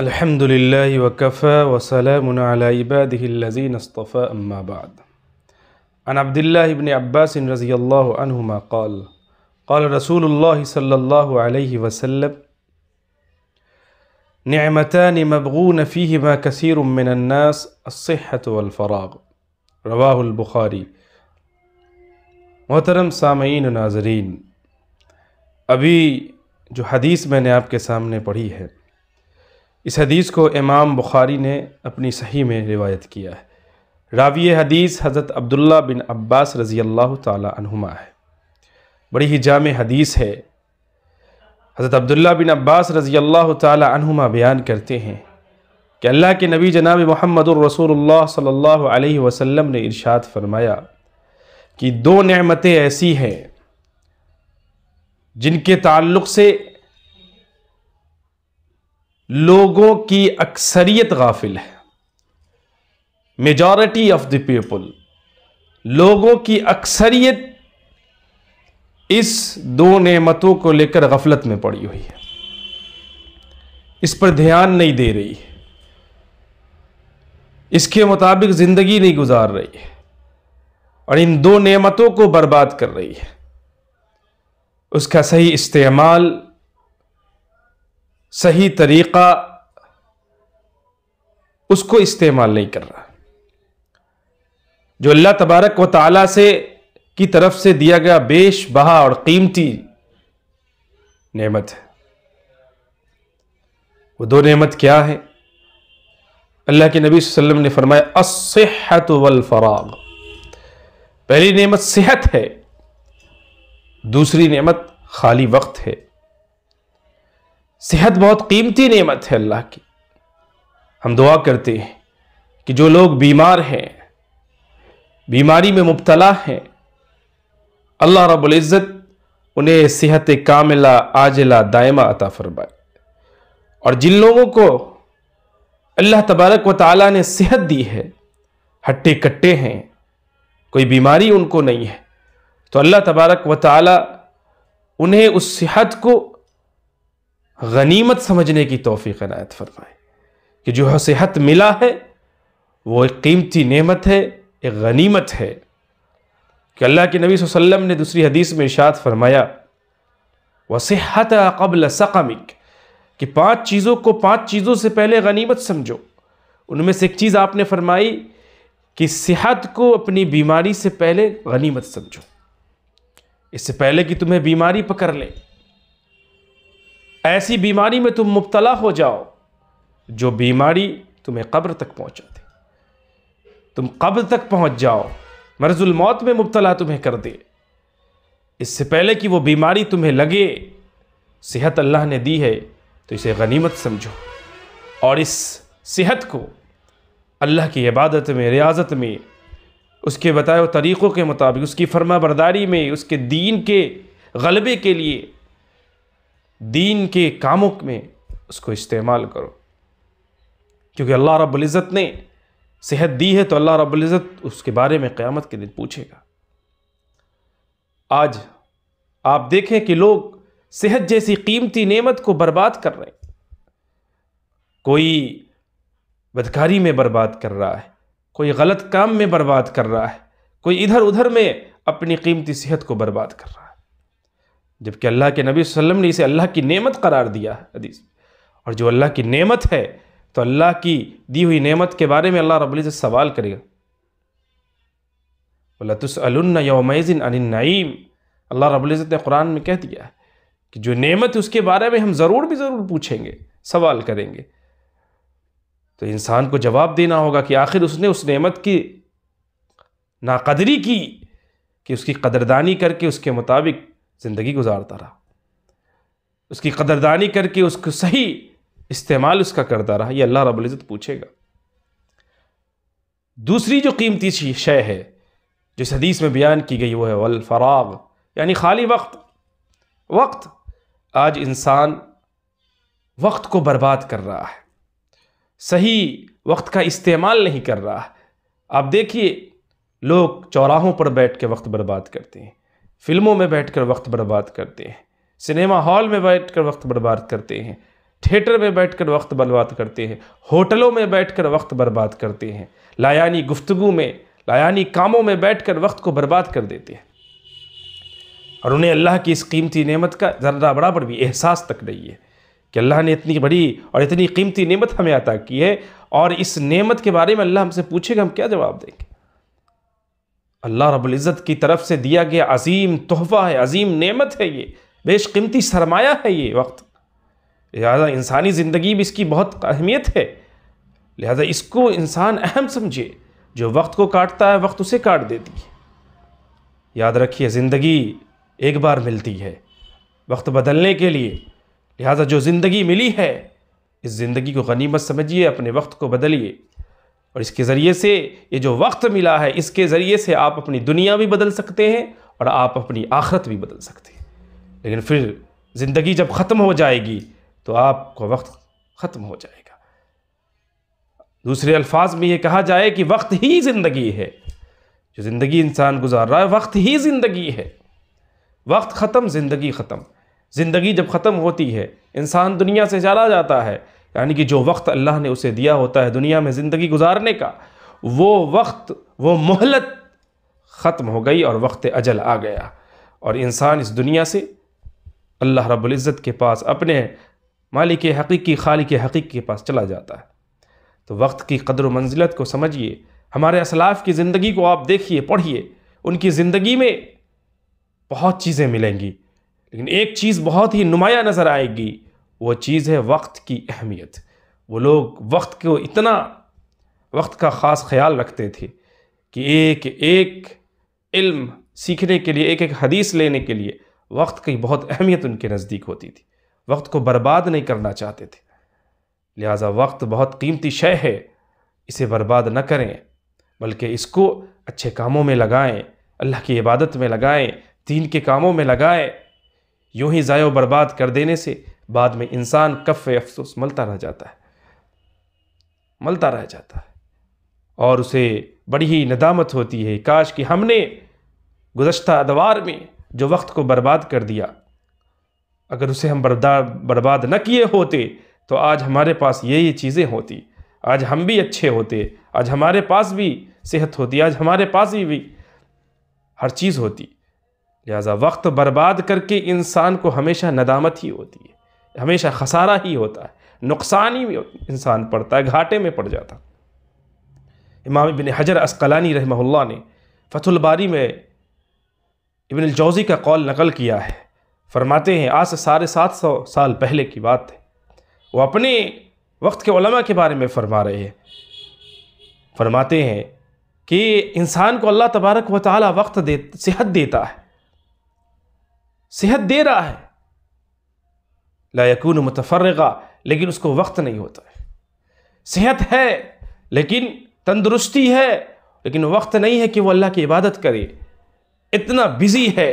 अल्हम्दुलिल्लाहि वकफ़ा वसलामुन अला इबादिहिल्लज़ीना इस्तफ़ा अम्मा बाद। अन अब्दिल्लाह इब्न अब्बास रज़ियल्लाहु अन्हुमा क़ाल क़ाल रसूलुल्लाह सल्लल्लाहु अलैहि वसल्लम निअमतानि मबग़ून फ़ीहिमा कसीरुम मिनन नास अस्सिह्हतु वल फ़राग़, रवाहुल बुख़ारी। मोहतरम सामईन व नाज़रीन, अभी जो हदीस मैंने आपके सामने पढ़ी है, इस हदीस को इमाम बुखारी ने अपनी सही में रिवायत किया है। रावी हदीस हज़रत अब्दुल्ला बिन अब्बास रज़ी अल्लाह ताला अन्हुमा है। बड़ी ही जामे हदीस है। हज़रत अब्दुल्ला बिन अब्बास रज़ी अल्लाह ताला अन्हुमा बयान करते हैं कि अल्लाह के नबी जनाब मुहम्मदुर रसूलुल्लाह सल्लल्लाहु अलैहि वसल्लम ने इरशाद फरमाया कि दो नेमतें ऐसी हैं जिनके ताल्लुक़ से लोगों की अक्सरियत गाफिल है। मेजॉरिटी ऑफ द पीपल, लोगों की अक्सरियत इस दो नेमतों को लेकर गफलत में पड़ी हुई है, इस पर ध्यान नहीं दे रही है, इसके मुताबिक जिंदगी नहीं गुजार रही है और इन दो नेमतों को बर्बाद कर रही है। उसका सही इस्तेमाल, सही तरीका उसको इस्तेमाल नहीं कर रहा। जो अल्लाह तबारक व तआला से की तरफ से दिया गया बेश बहा और कीमती नेमत है, वो दो नेमत क्या है? अल्लाह के नबी सल्लल्लाहु अलैहि वसल्लम ने फरमाया अस्सिह्हतु वल फ़राग़। पहली नेमत सेहत है, दूसरी नेमत खाली वक्त है। सेहत बहुत कीमती नेमत है अल्लाह की। हम दुआ करते हैं कि जो लोग बीमार हैं, बीमारी में मुब्तला हैं, अल्लाह रब्बुल इज़्ज़त उन्हें सेहत कामिला आजिला दायमा अता फरमाए। और जिन लोगों को अल्लाह तबारक व तआला ने सेहत दी है, हट्टे कट्टे हैं, कोई बीमारी उनको नहीं है, तो अल्लाह तबारक व तआला उन्हें उस सेहत को गनीमत समझने की तौफीक इनायत फरमाए कि जो सेहत मिला है वो एक कीमती नेमत है, एक गनीमत है। कि अल्लाह के नबी सल्लल्लाहु अलैहि वसल्लम ने दूसरी हदीस में इरशाद फरमाया वसिहत क़ब्ल सक़मिक, कि पांच चीज़ों को पांच चीज़ों से पहले गनीमत समझो। उनमें से एक चीज़ आपने फरमाई कि सेहत को अपनी बीमारी से पहले गनीमत समझो, इससे पहले कि तुम्हें बीमारी पकड़ ले, ऐसी बीमारी में तुम मुब्तला हो जाओ जो बीमारी तुम्हें कब्र तक पहुंचा दे, तुम कब्र तक पहुंच जाओ, मर्जुल मौत में मुब्तला तुम्हें कर दे। इससे पहले कि वो बीमारी तुम्हें लगे, सेहत अल्लाह ने दी है तो इसे गनीमत समझो और इस सेहत को अल्लाह की इबादत में, रियाजत में, उसके बताए हुए तरीक़ों के मुताबिक, उसकी फर्माबरदारी में, उसके दीन के गलबे के लिए, दीन के कामों में उसको इस्तेमाल करो। क्योंकि अल्लाह रब्बुल इज़्ज़त ने सेहत दी है तो अल्लाह रब्बुल इज़्ज़त उसके बारे में क़यामत के दिन पूछेगा। आज आप देखें कि लोग सेहत जैसी कीमती नेमत को बर्बाद कर रहे हैं। कोई बदकारी में बर्बाद कर रहा है, कोई गलत काम में बर्बाद कर रहा है, कोई इधर उधर में अपनी कीमती सेहत को बर्बाद कर रहा है, जबकि अल्लाह के नबी सल्लल्लाहु अलैहि वसल्लम ने इसे अल्लाह की नेमत करार दिया है हदीस। और जो अल्लाह की नेमत है तो अल्लाह की दी हुई नेमत के बारे में अल्लाह रब्बुल इज़्ज़त सवाल करेगा। वला तुसअलुन्ना यौमइज़िन अनिन नईम, अल्लाह रब्बुल इज़्ज़त ने कुरान में कह दिया है कि जो नेमत उसके बारे में हम ज़रूर पूछेंगे, सवाल करेंगे। तो इंसान को जवाब देना होगा कि आखिर उसने उस नेमत की नाकदरी की कि उसकी कदरदानी करके उसके मुताबिक ज़िंदगी गुजारता रहा, उसकी कदरदानी करके उसको सही इस्तेमाल उसका करता रहा, ये अल्लाह रब्बुल इज़्ज़त पूछेगा। दूसरी जो कीमती शय है जो इस हदीस में बयान की गई वो है वल फ़राग़, यानी खाली वक्त। वक्त, आज इंसान वक्त को बर्बाद कर रहा है, सही वक्त का इस्तेमाल नहीं कर रहा है। आप देखिए, लोग चौराहों पर बैठ के वक्त बर्बाद करते हैं, फिल्मों में बैठकर वक्त बर्बाद करते हैं, सिनेमा हॉल में बैठकर वक्त बर्बाद करते हैं, थिएटर में बैठकर वक्त बर्बाद करते हैं, होटलों में बैठकर वक्त बर्बाद करते हैं, लायानी गुफ्तगू में, लायानी कामों में बैठकर वक्त को बर्बाद कर देते हैं, और उन्हें अल्लाह की इस कीमती नेमत का ज़र्रा बराबर भी एहसास तक नहीं है कि अल्लाह ने इतनी बड़ी और इतनी कीमती नेमत हमें अता की है, और इस नेमत के बारे में अल्लाह हमसे पूछेगा, हम क्या जवाब देंगे? अल्लाह रब्बुल इज़्ज़त की तरफ से दिया गया अजीम तोहफ़ा है, अजीम नेमत है, ये बेशकीमती सरमाया है ये वक्त। लिहाजा इंसानी ज़िंदगी भी इसकी बहुत अहमियत है, लिहाजा इसको इंसान अहम समझे। जो वक्त को काटता है वक्त उसे काट देती है। याद रखिए, ज़िंदगी एक बार मिलती है वक्त बदलने के लिए, लिहाजा जो ज़िंदगी मिली है इस ज़िंदगी को गनीमत समझिए, अपने वक्त को बदलिए, और इसके ज़रिए से, ये जो वक्त मिला है इसके ज़रिए से आप अपनी दुनिया भी बदल सकते हैं और आप अपनी आखिरत भी बदल सकते हैं। लेकिन फिर ज़िंदगी जब ख़त्म हो जाएगी तो आपका वक्त ख़त्म हो जाएगा। दूसरे अल्फाज में ये कहा जाए कि वक्त ही ज़िंदगी है। जो ज़िंदगी इंसान गुजार रहा है वक्त ही ज़िंदगी है। वक्त ख़त्म, ज़िंदगी ख़त्म। ज़िंदगी जब ख़त्म होती है इंसान दुनिया से चला जाता है, यानी कि जो वक्त अल्लाह ने उसे दिया होता है दुनिया में ज़िंदगी गुजारने का, वो वक्त, वो मोहलत ख़त्म हो गई और वक्त अजल आ गया, और इंसान इस दुनिया से अल्लाह रब्बुल इज़्ज़त के पास, अपने मालिक हक़ीक़ी, खालिक हक़ीक़ी के पास चला जाता है। तो वक्त की क़द्र व मंजिलत को समझिए। हमारे असलाफ़ की ज़िंदगी को आप देखिए, पढ़िए, उनकी ज़िंदगी में बहुत चीज़ें मिलेंगी, लेकिन एक चीज़ बहुत ही नुमाया नज़र आएगी, वो चीज़ है वक्त की अहमियत। वो लोग वक्त को इतना, वक्त का ख़ास ख्याल रखते थे कि एक एक इल्म सीखने के लिए, एक एक हदीस लेने के लिए वक्त की बहुत अहमियत उनके नज़दीक होती थी। वक्त को बर्बाद नहीं करना चाहते थे। लिहाजा वक्त बहुत कीमती शय है, इसे बर्बाद न करें, बल्कि इसको अच्छे कामों में लगाएं, अल्लाह की इबादत में लगाएं, दीन के कामों में लगाएं। यूं ही ज़ाया बर्बाद कर देने से बाद में इंसान कफ़े अफसोस मलता रह जाता है, मलता रह जाता है, और उसे बड़ी ही नदामत होती है, काश कि हमने गुज़श्ता अदवार में जो वक्त को बर्बाद कर दिया, अगर उसे हम बर्बाद न किए होते तो आज हमारे पास ये चीज़ें होती, आज हम भी अच्छे होते, आज हमारे पास भी सेहत होती, आज हमारे पास भी हर चीज़ होती। लिहाजा वक्त बर्बाद करके इंसान को हमेशा नदामत ही होती है, हमेशा खसारा ही होता है, नुकसान ही इंसान पड़ता है, घाटे में पड़ जाता। इमाम इब्न हजर अस्क़लानी रहमहुल्लाह ने फ़थुल बारी में इब्न अल-जौज़ी का कौल नकल किया है। फरमाते हैं, आज से 750 साल पहले की बात है, वो अपने वक्त के उलमा के बारे में फरमा रहे हैं। फरमाते हैं कि इंसान को अल्लाह तबारक व तआला वक्त सेहत देता है, सेहत दे रहा है, ला यकून मुतफर्रिगा, लेकिन उसको वक्त नहीं होता है। सेहत है लेकिन तंदुरुस्ती है, लेकिन वक्त नहीं है कि वो अल्लाह की इबादत करे। इतना बिजी है,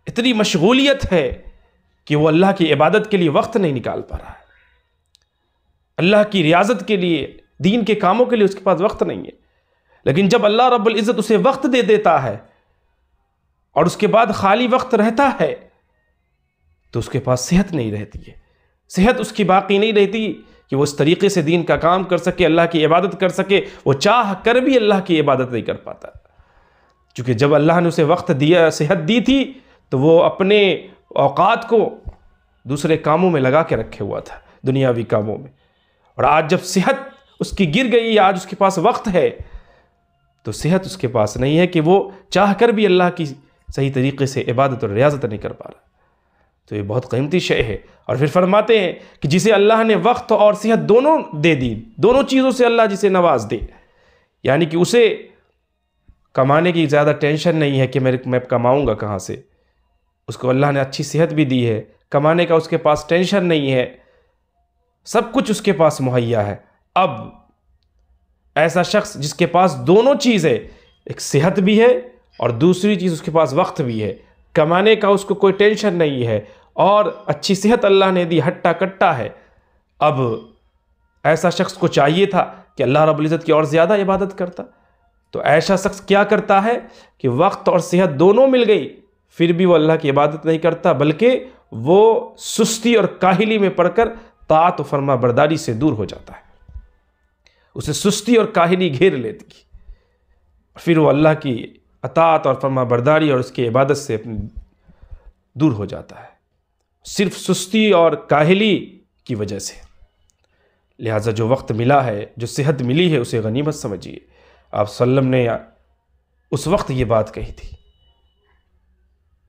इतनी मशगूलियत है कि वो अल्लाह की इबादत के लिए वक्त नहीं निकाल पा रहा है। अल्लाह की रियाजत के लिए, दीन के कामों के लिए उसके पास वक्त नहीं है। लेकिन जब अल्लाह रब्बुल इज़्ज़त उसे वक्त दे देता है और उसके बाद खाली वक्त रहता है, तो उसके पास सेहत नहीं रहती है। सेहत उसकी बाकी नहीं रहती कि वो इस तरीके से दीन का काम कर सके, अल्लाह की इबादत कर सके। वो चाह कर भी अल्लाह की इबादत नहीं कर पाता, क्योंकि जब अल्लाह ने उसे वक्त दिया, सेहत दी थी, तो वो अपने औकात को दूसरे कामों में लगा के रखे हुआ था, दुनियावी कामों में। और आज जब सेहत उसकी गिर गई, आज उसके पास वक्त है, तो सेहत उसके पास नहीं है कि वो चाह कर भी अल्लाह की सही तरीके से इबादत और रियाजत नहीं कर पा रहा। तो ये बहुत कीमती शय है। और फिर फरमाते हैं कि जिसे अल्लाह ने वक्त और सेहत दोनों दे दी, दोनों चीज़ों से अल्लाह जिसे नवाज दे, यानी कि उसे कमाने की ज़्यादा टेंशन नहीं है कि मैं कमाऊँगा कहाँ से, उसको अल्लाह ने अच्छी सेहत भी दी है, कमाने का उसके पास टेंशन नहीं है, सब कुछ उसके पास मुहैया है। अब ऐसा शख्स जिसके पास दोनों चीज़ है, एक सेहत भी है और दूसरी चीज़ उसके पास वक्त भी है, कमाने का उसको कोई टेंशन नहीं है और अच्छी सेहत अल्लाह ने दी, हट्टा कट्टा है। अब ऐसा शख्स को चाहिए था कि अल्लाह रब्बुल इज़्ज़त की और ज़्यादा इबादत करता। तो ऐसा शख्स क्या करता है कि वक्त और सेहत दोनों मिल गई, फिर भी वो अल्लाह की इबादत नहीं करता, बल्कि वो सुस्ती और काहिली में पड़कर ताअत और फर्मा बरदारी से दूर हो जाता है। उसे सुस्ती और काहिली घेर लेती, फिर वो अल्लाह की अताअत और फर्मा बरदारी और उसकी इबादत से अपनी दूर हो जाता है, सिर्फ सुस्ती और काहिली की वजह से। लिहाजा जो वक्त मिला है, जो सेहत मिली है, उसे गनीमत समझिए। आप सल्लम ने उस वक्त ये बात कही थी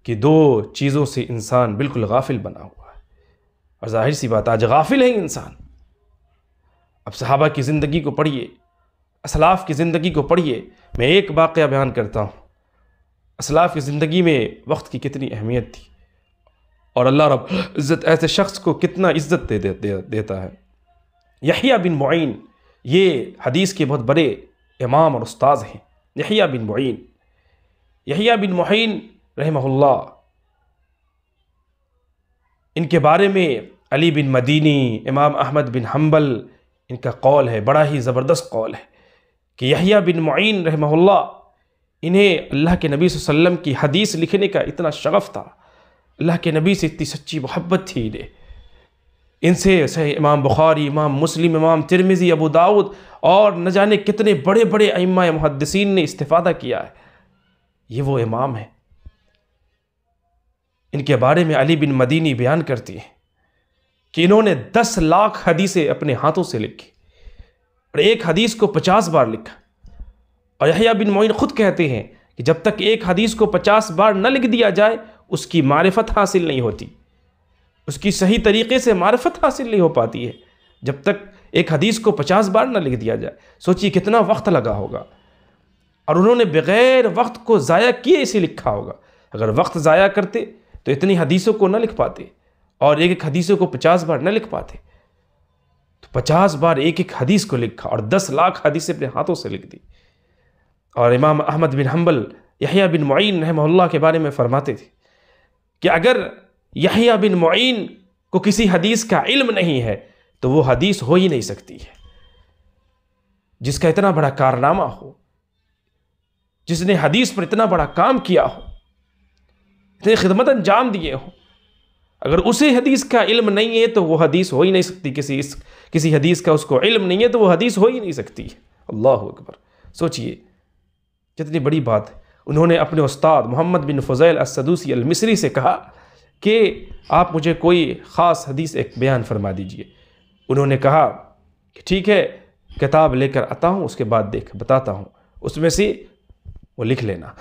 कि दो चीज़ों से इंसान बिल्कुल गाफिल बना हुआ है, और जाहिर सी बात आज गाफिल है इंसान। अब सहाबा की ज़िंदगी को पढ़िए, असलाफ़ की ज़िंदगी को पढ़िए। मैं एक वाक़या बयान करता हूँ, असलाफ़ की ज़िंदगी में वक्त की कितनी अहमियत थी और अल्लाह रब्बुल इज़्ज़त ऐसे शख्स को कितना इज़्ज़त देता है। यहया बिन मुईन, ये हदीस के बहुत बड़े इमाम और उस्ताद हैं। यहया बिन मुईन रहमहुल्लाह, इनके बारे में अली बिन मदीनी, इमाम अहमद बिन हम्बल, इनका कौल है, बड़ा ही ज़बरदस्त कौल है कि यहया बिन मुईन रहमहुल्लाह, इन्हें अल्लाह के नबी सल्लल्लाहु अलैहि वसल्लम की हदीस लिखने का इतना शगफ़ था, अल्लाह के नबी से इतनी सच्ची मोहब्बत थी इन्हें। इनसे सही इमाम बुखारी, इमाम मुस्लिम, इमाम तिरमिज़ी, अबू दाऊद और न जाने कितने बड़े बड़े अइम्मा मुहद्दिसीन ने इस्तिफ़ादा किया है। ये वो इमाम है। इनके बारे में अली बिन मदीनी बयान करती है कि इन्होंने 10 लाख हदीसें अपने हाथों से लिखी और एक हदीस को 50 बार लिखा। और यहया बिन मुईन खुद कहते हैं कि जब तक एक हदीस को 50 बार न लिख दिया जाए उसकी मारिफत हासिल नहीं होती, उसकी सही तरीके से मारिफत हासिल नहीं हो पाती है, जब तक एक हदीस को 50 बार न लिख दिया जाए। सोचिए कितना वक्त लगा होगा, और उन्होंने बग़ैर वक्त को ज़ाया किए इसे लिखा होगा। अगर वक्त ज़ाया करते तो इतनी हदीसों को न लिख पाते, और एक एक हदीसों को 50 बार न लिख पाते। तो 50 बार एक एक हदीस को लिखा और 10 लाख हदीसें अपने हाथों से लिख दी। और इमाम अहमद बिन हम्बल यहया बिन मुईन रहमहुल्लाह के बारे में फरमाते थे कि अगर यहया बिन मुईन को किसी हदीस का इल्म नहीं है तो वो हदीस हो ही नहीं सकती है। जिसका इतना बड़ा कारनामा हो, जिसने हदीस पर इतना बड़ा काम किया हो, इतनी खिदमत अंजाम दिए हो, अगर उसे हदीस का इल्म नहीं है तो वो हदीस हो ही नहीं सकती। किसी हदीस का उसको इल्म नहीं है तो वो हदीस हो ही नहीं सकती है। अल्लाहु अकबर। सोचिए कितनी बड़ी बात है। उन्होंने अपने उस्ताद मोहम्मद बिन फ़ुज़ैल अस-सदूसी अल-मिस्री से कहा कि आप मुझे कोई ख़ास हदीस एक बयान फरमा दीजिए। उन्होंने कहा कि ठीक है, किताब लेकर आता हूँ, उसके बाद बताता हूँ, उसमें से वो लिख लेना।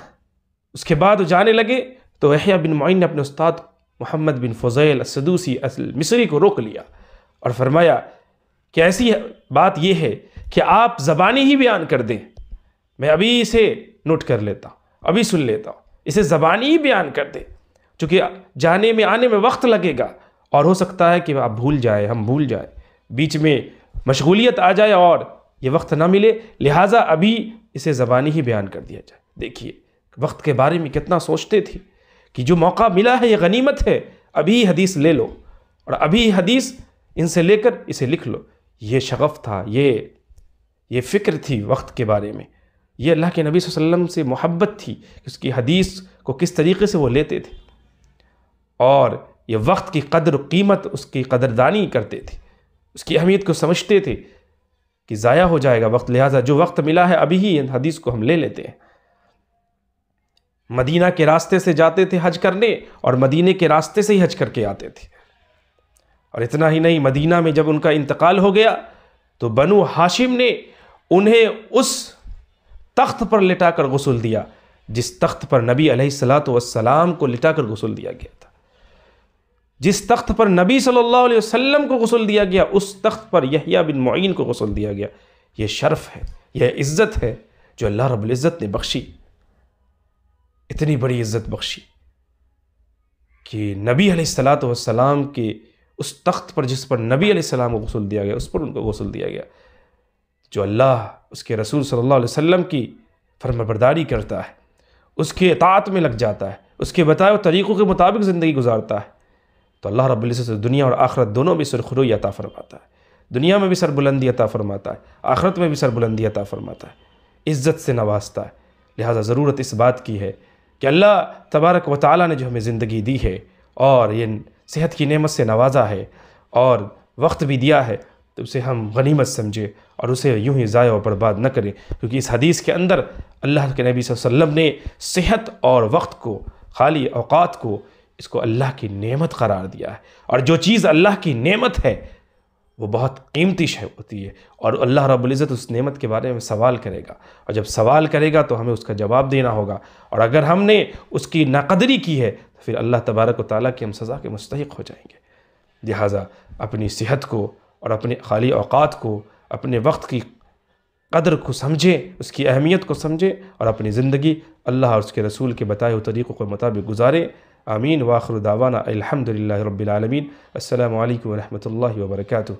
उसके बाद वो जाने लगे तो यहया बिन मुईन ने अपने उस्ताद मोहम्मद बिन फ़ुज़ैल अस-सदूसी अल-मिस्री को रोक लिया और फरमाया कि ऐसी बात यह है कि आप ज़बानी ही बयान कर दें, मैं अभी इसे नोट कर लेता हूँ, अभी सुन लेता हूँ, इसे ज़बानी ही बयान कर दें, चूँकि जाने में आने में वक्त लगेगा और हो सकता है कि आप भूल जाए, हम भूल जाए, बीच में मशगूलियत आ जाए और ये वक्त ना मिले, लिहाजा अभी इसे ज़बानी ही बयान कर दिया जाए। देखिए वक्त के बारे में कितना सोचते थे कि जो मौका मिला है ये गनीमत है, अभी हदीस ले लो और अभी हदीस इनसे लेकर इसे लिख लो। ये शगफ़ था, ये फ़िक्र थी वक्त के बारे में। ये अल्लाह के नबी सल्लल्लाहु अलैहि वसल्लम से मोहब्बत थी कि उसकी हदीस को किस तरीके से वो लेते थे और ये वक्त की कदर कीमत, उसकी कदरदानी करते थे, उसकी अहमियत को समझते थे कि ज़ाया हो जाएगा वक्त, लिहाजा जो वक्त मिला है अभी ही हदीस को हम ले लेते हैं। मदीना के रास्ते से जाते थे हज करने और मदीने के रास्ते से ही हज करके आते थे। और इतना ही नहीं, मदीना में जब उनका इंतकाल हो गया तो बनु हाशिम ने उन्हें उस तख्त पर लिटाकर गुस्ल दिया जिस तख्त पर नबी अलैहिस्सलातु वस्सलाम को लिटाकर गुस्ल दिया गया था। जिस तख्त पर नबी सल्लल्लाहु अलैहि वसल्लम को गुस्ल दिया गया, उस तख्त पर यहया बिन मुईन को गुस्ल दिया गया। यह शर्फ है, यह इज़्ज़त है जो अल्लाह रब्बुल इज़्ज़त ने बख्शी। इतनी बड़ी इज़्ज़त बख्शी कि नबी अलैहिस्सलातु वस्सलाम के उस तख्त पर जिस पर नबी अलैहिस्सलाम को गुस्ल दिया गया, उस पर उनको गुस्ल दिया गया। जो अल्लाह उसके रसूल सल्लल्लाहु अलैहि वसल्लम की फरमाबरदारी करता है, उसके इताअत में लग जाता है, उसके बताए हुए तरीक़ों के मुताबिक ज़िंदगी गुजारता है, तो अल्लाह रब्बुल इज़्ज़त दुनिया और आखिरत दोनों में सरखुरोई अता फरमाता है। दुनिया में भी सरबुलंदी अता फरमाता है, आखिरत में भी सरबुलंदी अता फरमाता है, इज़्ज़त से नवाजता है। लिहाजा ज़रूरत इस बात की है कि अल्लाह तबारक व तआला ने जो हमें ज़िंदगी दी है और ये सेहत की नेमत से नवाजा है और वक्त भी दिया है, तो उसे हम गनीमत समझे और उसे यूं ही ज़ाया और बर्बाद न करें। क्योंकि इस हदीस के अंदर अल्लाह के नबी सल्लल्लाहु अलैहि वसल्लम ने सेहत और वक्त को, खाली औकात को, इसको अल्लाह की नेमत करार दिया है। और जो चीज़ अल्लाह की नेमत है वो बहुत कीमती शय होती है, और अल्लाह रब्बुल इज़्ज़त उस नेमत के बारे में सवाल करेगा, और जब सवाल करेगा तो हमें उसका जवाब देना होगा। और अगर हमने उसकी नाकदरी की है तो फिर अल्लाह तबारक व तआला की हम सज़ा के मुस्तहिक़ हो जाएंगे। लिहाजा अपनी सेहत को और अपने खाली औकात को, अपने वक्त की कदर को समझें, उसकी अहमियत को समझें और अपनी ज़िंदगी अल्लाह और उसके रसूल के बताए हुए तरीक़ों के मुताबिक गुजारें। आमीन। व आखिरु दावाना अल्हम्दुलिल्लाहि रब्बिल आलमीन। अस्सलामु अलैकुम व रहमतुल्लाहि व बरकातुहू।